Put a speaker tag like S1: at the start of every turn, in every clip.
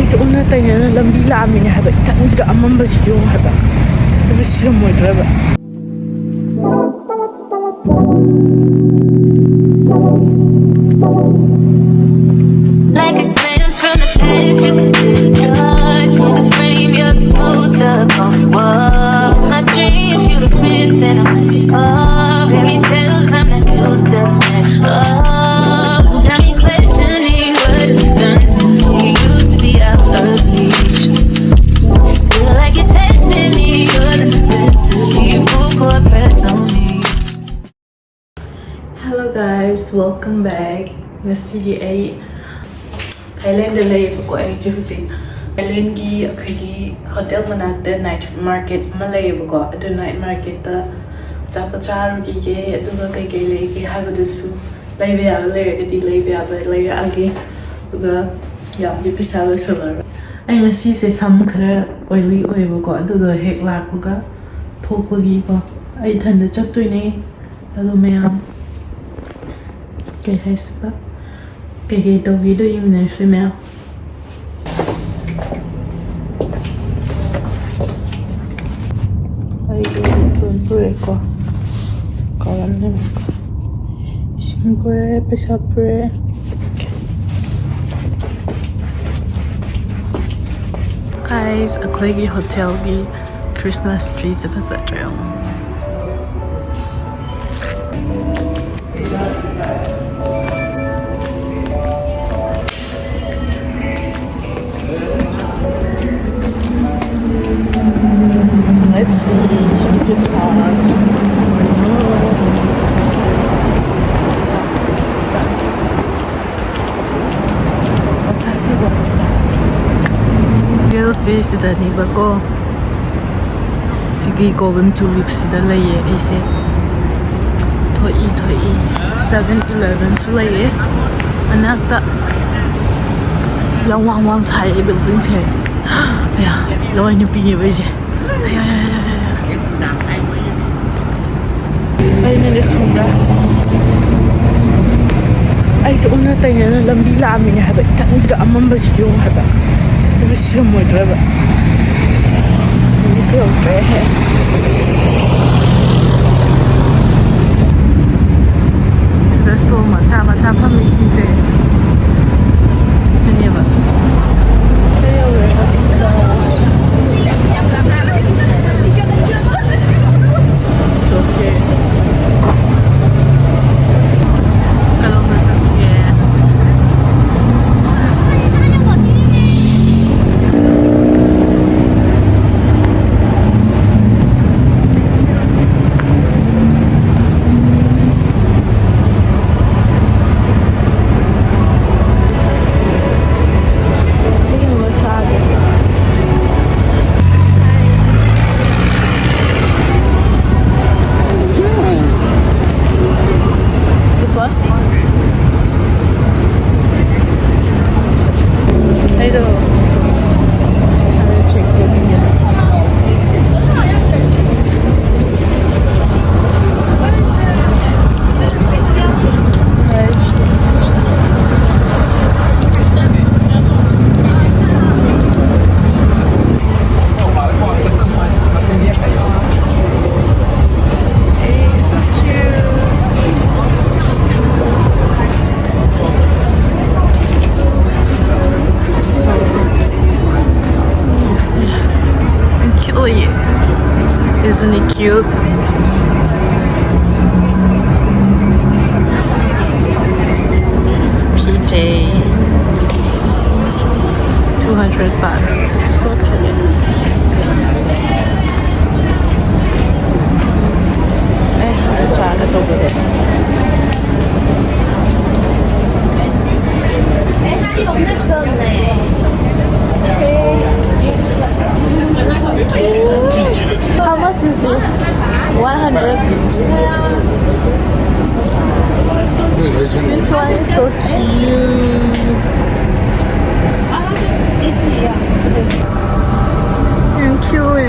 S1: ꯑꯩꯁꯦ ꯑꯣꯟꯅ ꯇꯩꯅꯅ ꯂꯝꯕꯤ ꯂꯥꯛꯑꯝꯃꯤꯅꯦ ꯍꯥꯏꯕ ꯏꯊꯟꯁꯤꯗ ꯑꯃꯝꯕꯁꯤꯗꯤ ꯌꯦꯡꯉꯨ ꯍꯥꯏꯕ ꯑꯗꯨꯕꯨ ꯁꯤꯔꯝꯃꯣꯏꯗ꯭ꯔꯕ
S2: Like a glance from the past, you're in the frame, you're the poster on the wall. My dreams, you the prince and I'm like, oh, fairy tales, I'm not used to it. Oh, got me questioning what it's done to me. Used to be out of reach. Feel like you're testing me, you're the necessity. Full court press on me.
S1: Hello guys, welcome back. Ngasidi ay Thailand layibako ay husi Thailand gi akhigi hotel manakda night market ma layibako adu night market ta chapa charu gi ge aduga kai kai lege habadusu laybe ya layergadi laybe ya layerage aduga ya bi pisa lo solar ai ngasi se sam khara oily oibako adudo hek lakbuga thokpagi ko ai thanda chattoine adu mayam kai haispa cái tàu ghi đó im này xem nào đây tuần bữa qua có làm thế nào xin bữa bây bữa guys ở quay cái hotel ghi Christmas tree sẽ phát ra trời Let's see if it's hot. Stop. Watashi wa stop. Girls sida ni ba ko. Sige golden tulip sida laye ese. Thoi 7-Eleven su laye. Anak ta long wang chai building che. Aya, loi ni pi ni ba je. Ay nalitsura ay sa una tayo na lambi laamin niya haba itansida amambasidi yung haba diba siramoidraba sinisirautre he resto macha pamisinse sineba Isn't it cute? PJ 200 baht. So cute. Cha cái tàu bự.
S3: How much is this? 100.
S1: This one is so cute. And cute.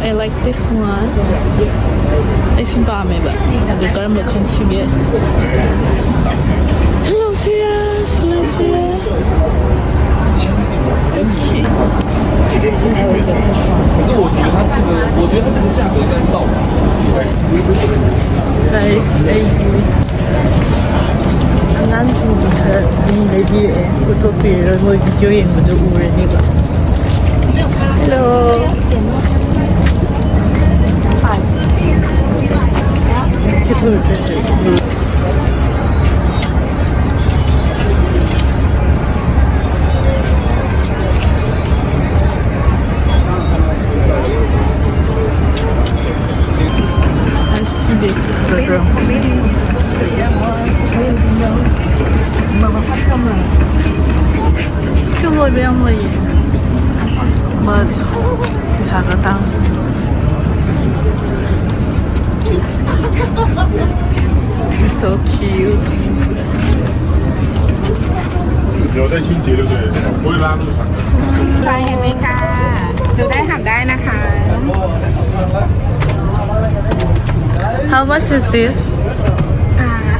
S1: I like this one. It's 밤에 봐. 근데 그런 거 간식에. Hello, Sia. Hello, Sia. So cute.
S4: 我觉得它这个价格应该到。
S1: 난생부터 이 레디에 포토피를 뭐 비디오에 모두 우르니까. Hello. Mật xả cả tăng. It's so cute.
S5: 有在清洁对不对？不会拉路上的。
S6: ไฟเห็นไหมคะดูได้ทำได้นะคะ
S1: How much is this?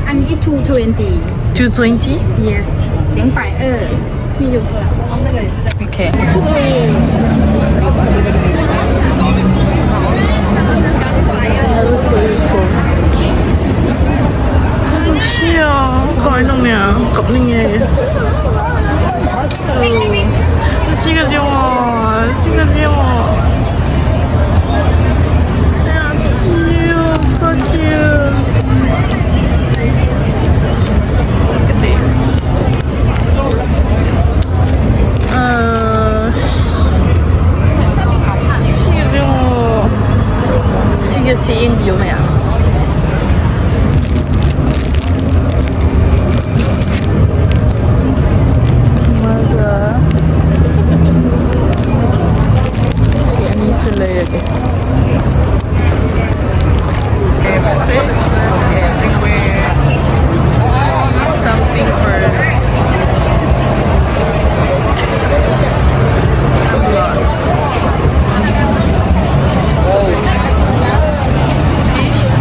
S6: อันนี้220
S1: 220?
S6: yes เลี้ยงไปนี่อยู่ข้างหลัง
S1: Okay. That was so close. Chia, coi nó nè, cặp này nghe. Chica 지워, chica 지워. Yeah, cute, so cute. Look at this. Chica seeing view này à? 맞아. 시안이 있을래 여기. Everywhere. Something first. I'm lost. Fish.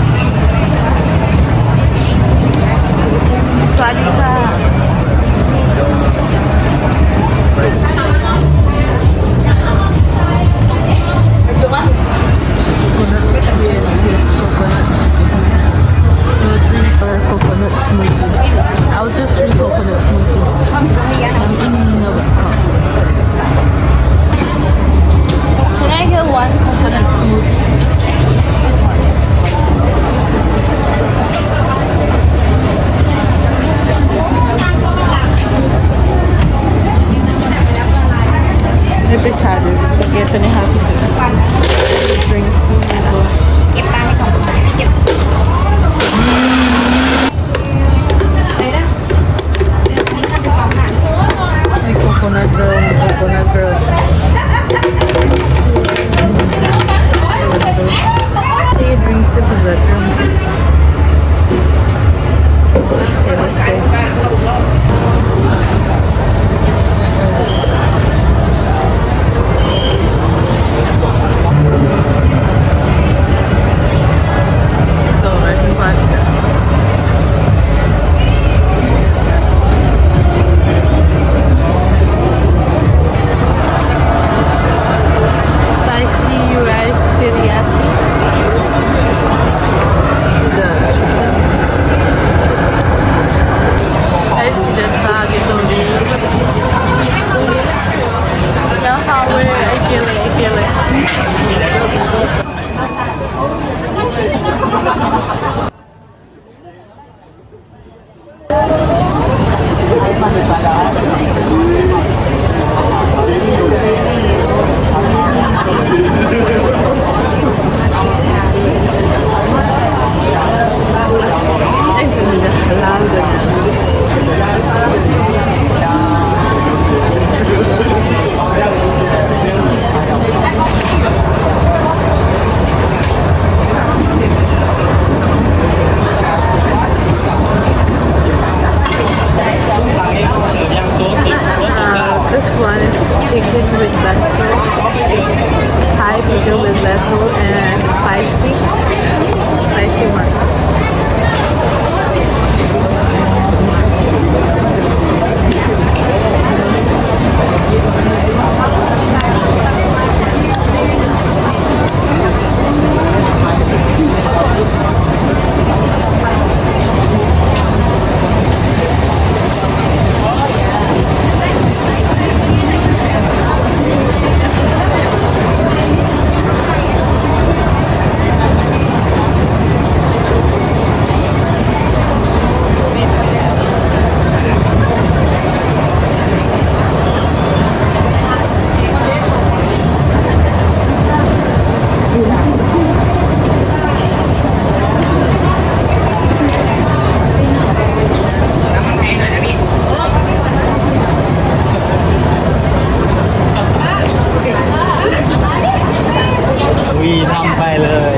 S4: ำไปเลย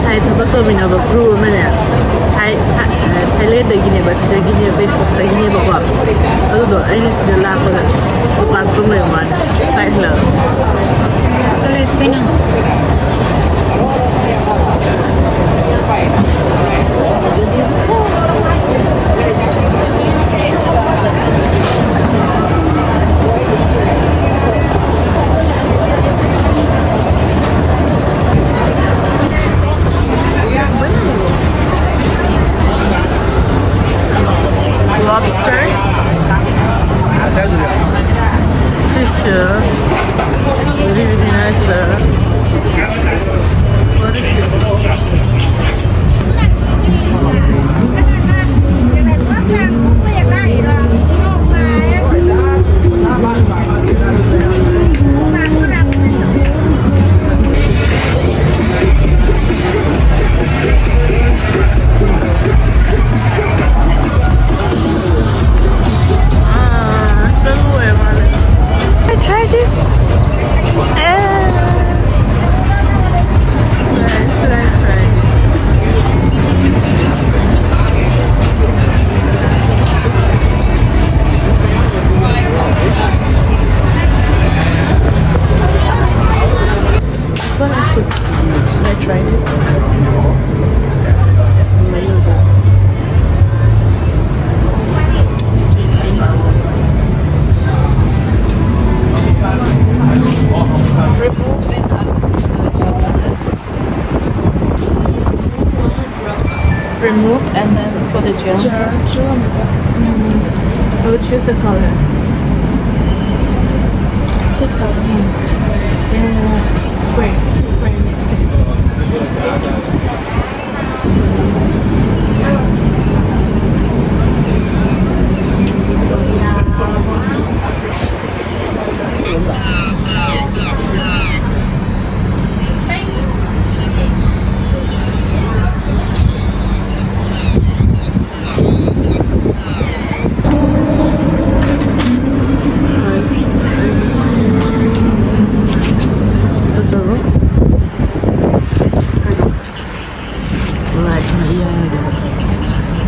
S1: Saya dapat tu minyak berkru mana? Thailand dah gini bas, dah gini bet, dah gini bawa. Aduh tu, ini sudah lama dah. Bukan tu memang Thailand.
S6: Sulit pinang.
S1: Lobster, fish, really nice. What is this? Try this. Try. This one is so cute. Should I try this? Remove and then for the gel. We'll choose the color. This color. Yeah, spray mixing.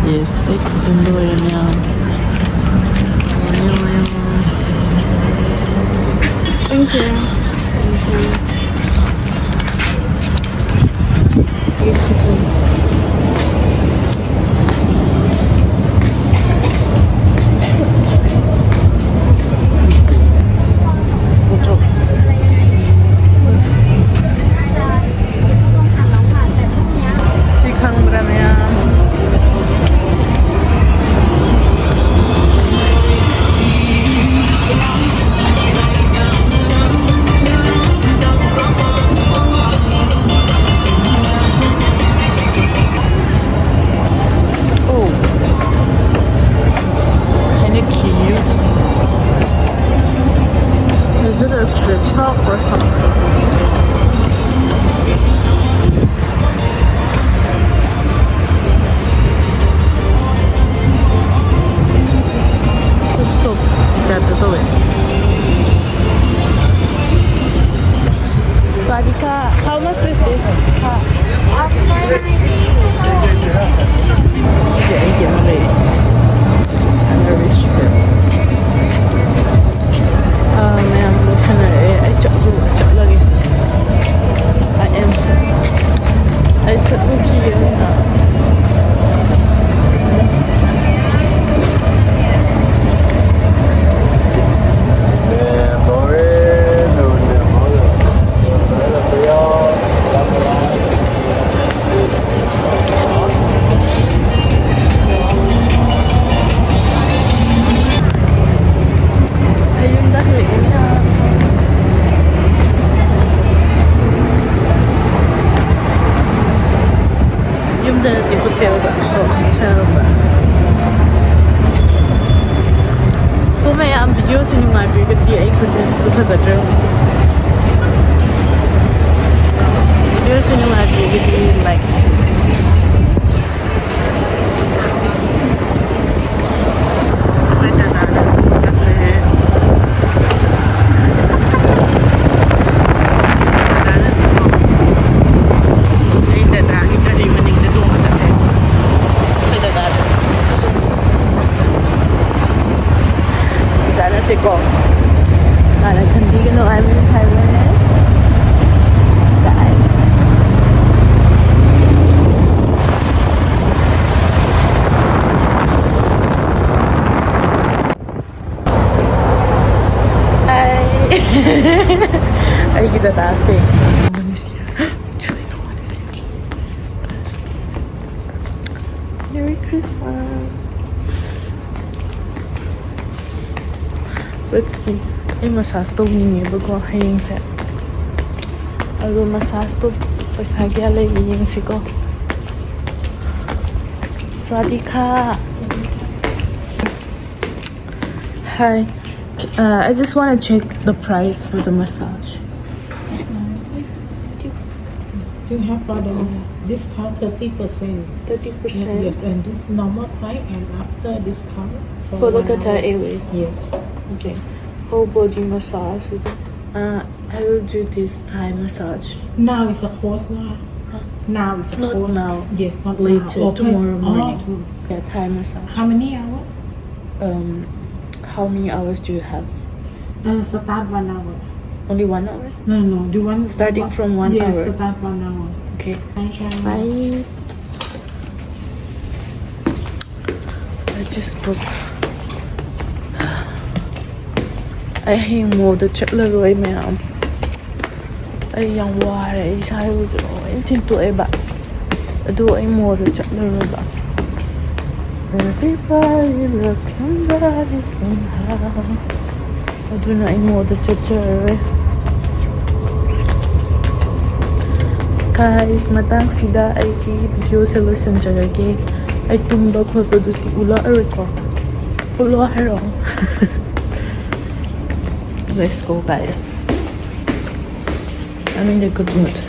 S1: Yes, cuisine Mayam.
S6: Thank you. Is it a trip shop or something? So that the way. Radhika, how much is this? Mayam, listen na I chak lagi. I chak lagi na.
S1: the last thing. No one is here. Actually, no one is here. Merry Christmas. Let's see. I'm massage to niyeba hayeng se. Ado massage to paisa kya legi yeng si ko. Swadika. Hi. I just want to check the price for the massage.
S4: You have for the discount 30%.
S1: 30%.
S4: Yes, and this normal price and after discount
S1: For the
S4: 1
S1: Qatar
S4: hour.
S1: Airways.
S4: Yes.
S1: Okay. Whole body massage. I will do this Thai massage.
S4: Now is a course now. Now is a
S1: Not
S4: course.
S1: now.
S4: Yes, not
S1: Later,
S4: now. Okay.
S1: tomorrow morning.
S4: Oh.
S1: Yeah, Thai massage.
S4: How many hours?
S1: How many hours do you have?
S4: Start 1 hour.
S1: Only 1 hour?
S4: No. Do one
S1: Starting from 1
S4: yes,
S1: hour.
S4: start 1 hour.
S1: Okay.
S4: Okay.
S1: Bye. I just booked. I hate more the Chtluse Mayam. I young water. I was waiting to a back. I do a more the Chtluse. Everybody loves somebody somehow. I do not know the Chtluse. Guys, matang sida ay video solution jarage. Ay tumba ko produce ula ariko. Ulo harong. Let's go, guys. I'm in a good mood.